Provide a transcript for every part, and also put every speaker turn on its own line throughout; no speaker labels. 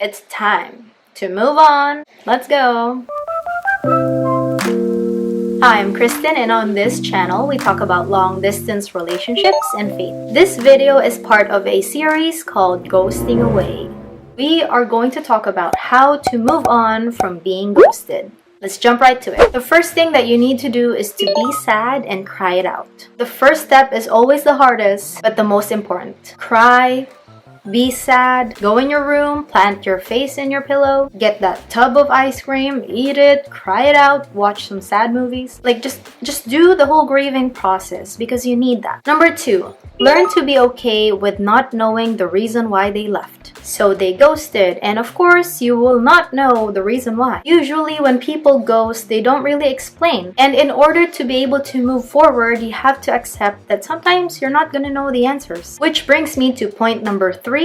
It's time to move on. Let's go. Hi, I'm Kristen, and on this channel, we talk about long-distance relationships and faith. This video is part of a series called Ghosting Away. We are going to talk about how to move on from being ghosted. Let's jump right to it. The first thing that you need to do is to be sad and cry it out. The first step is always the hardest, but the most important. Cry. Be sad, go in your room, plant your face in your pillow, get that tub of ice cream, eat it, cry it out, watch some sad movies. Like just do the whole grieving process because you need that. Number 2, learn to be okay with not knowing the reason why they left. So they ghosted, and of course you will not know the reason why. Usually when people ghost, they don't really explain. And in order to be able to move forward, you have to accept that sometimes you're not gonna know the answers. Which brings me to point number 3.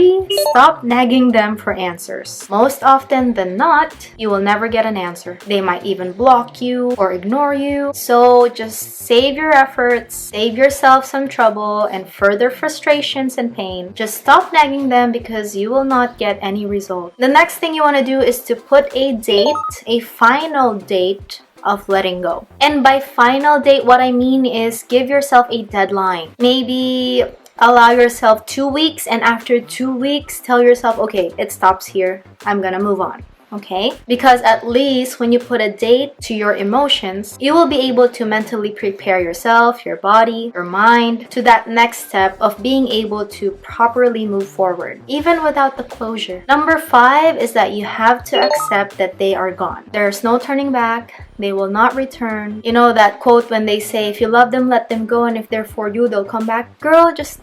Stop nagging them for answers. Most often than not, you will never get an answer. They might even block you or ignore you. So just save your efforts, save yourself some trouble and further frustrations and pain. Just stop nagging them because you will not get any result. The next thing you want to do is to put a date, a final date of letting go. And by final date, what I mean is give yourself a deadline. Maybe allow yourself 2 weeks, and after 2 weeks, tell yourself, okay, it stops here. I'm gonna move on. Okay? Because at least when you put a date to your emotions, you will be able to mentally prepare yourself, your body, your mind to that next step of being able to properly move forward, even without the closure. Number 5 is that you have to accept that they are gone. There's no turning back. They will not return. You know that quote when they say, if you love them, let them go, and if they're for you, they'll come back. Girl, just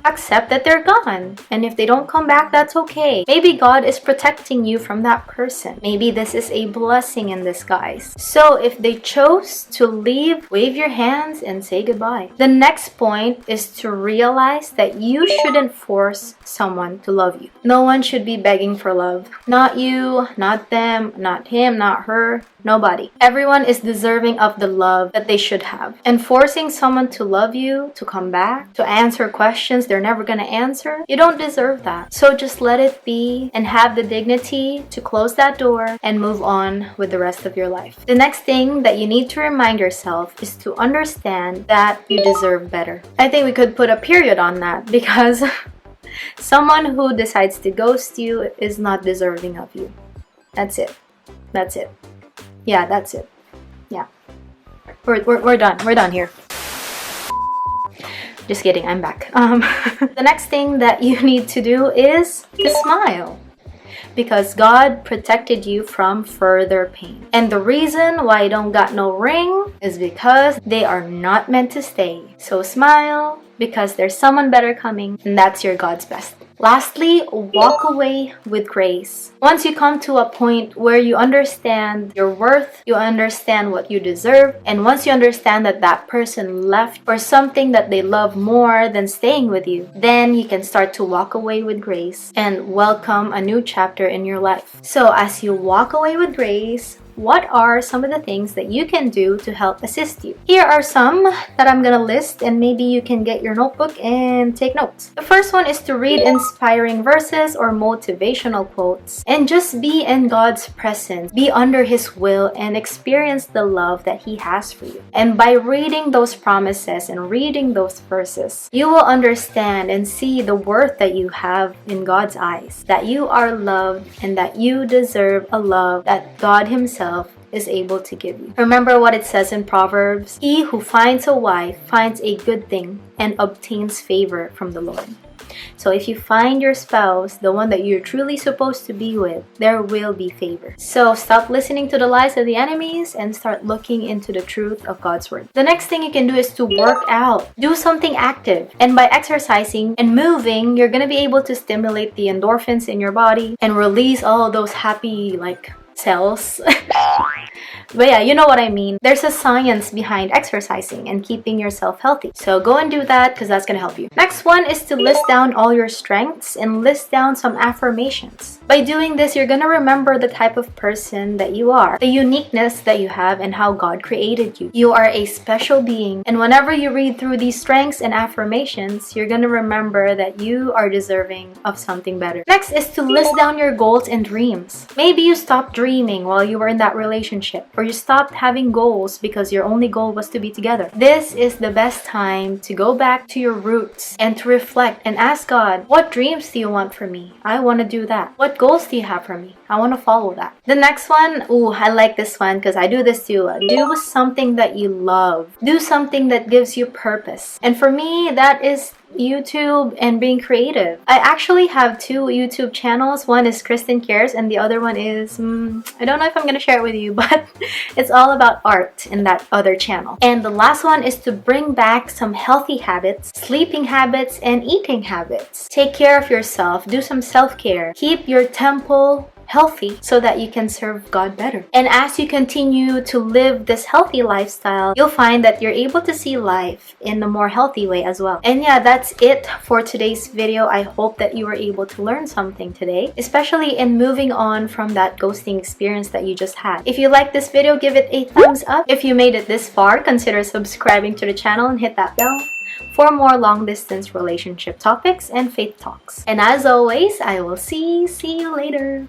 accept that they're gone. And if they don't come back, that's okay. Maybe God is protecting you from that person. Maybe this is a blessing in disguise. So if they chose to leave, wave your hands and say goodbye. The next point is to realize that you shouldn't force someone to love you. No one should be begging for love. Not you, not them, not him, not her. Nobody. Everyone is deserving of the love that they should have. And forcing someone to love you, to come back, to answer questions they're never gonna answer, you don't deserve that. So just let it be and have the dignity to close that door and move on with the rest of your life. The next thing that you need to remind yourself is to understand that you deserve better. I think we could put a period on that because someone who decides to ghost you is not deserving of you. That's it. That's it. Yeah, that's it. Yeah. We're done. We're done here. Just kidding, I'm back. The next thing that you need to do is to smile. Because God protected you from further pain. And the reason why you don't got no ring is because they are not meant to stay. So smile because there's someone better coming, and that's your God's best. Lastly, walk away with grace. Once you come to a point where you understand your worth, you understand what you deserve, and once you understand that that person left for something that they love more than staying with you, then you can start to walk away with grace and welcome a new chapter in your life. So as you walk away with grace, what are some of the things that you can do to help assist you? Here are some that I'm gonna list, and maybe you can get your notebook and take notes. The first one is to read inspiring verses or motivational quotes and just be in God's presence, be under His will, and experience the love that He has for you. And by reading those promises and reading those verses, you will understand and see the worth that you have in God's eyes, that you are loved and that you deserve a love that God Himself is able to give you. Remember what it says in Proverbs, "He who finds a wife finds a good thing and obtains favor from the Lord." So if you find your spouse, the one that you're truly supposed to be with, there will be favor. So stop listening to the lies of the enemies and start looking into the truth of God's word. The next thing you can do is to work out. Do something active. And by exercising and moving, you're going to be able to stimulate the endorphins in your body and release all those happy, cells. But yeah, you know what I mean. There's a science behind exercising and keeping yourself healthy. So go and do that because that's gonna help you. Next one is to list down all your strengths and list down some affirmations. By doing this, you're gonna remember the type of person that you are, the uniqueness that you have, and how God created you. You are a special being, and whenever you read through these strengths and affirmations, you're gonna remember that you are deserving of something better. Next is to list down your goals and dreams. Maybe you stopped dreaming while you were in that relationship, or you stopped having goals because your only goal was to be together. This is the best time to go back to your roots and to reflect and ask God, what dreams do you want for me? I want to do that. What goals do you have for me? I want to follow that. The next one, I like this one because I do this too. Do something that you love. Do something that gives you purpose. And for me, that is YouTube and being creative. I actually have two YouTube channels. One is Kristen Cares and the other one is I don't know if I'm gonna share it with you, but it's all about art in that other channel. And the last one is to bring back some healthy habits, sleeping habits, and eating habits. Take care of yourself, do some self-care, keep your temple healthy so that you can serve God better. And as you continue to live this healthy lifestyle, you'll find that you're able to see life in a more healthy way as well. And yeah, that's it for today's video. I hope that you were able to learn something today, especially in moving on from that ghosting experience that you just had. If you like this video, give it a thumbs up. If you made it this far, consider subscribing to the channel and hit that bell for more long-distance relationship topics and faith talks. And as always, I will see you later.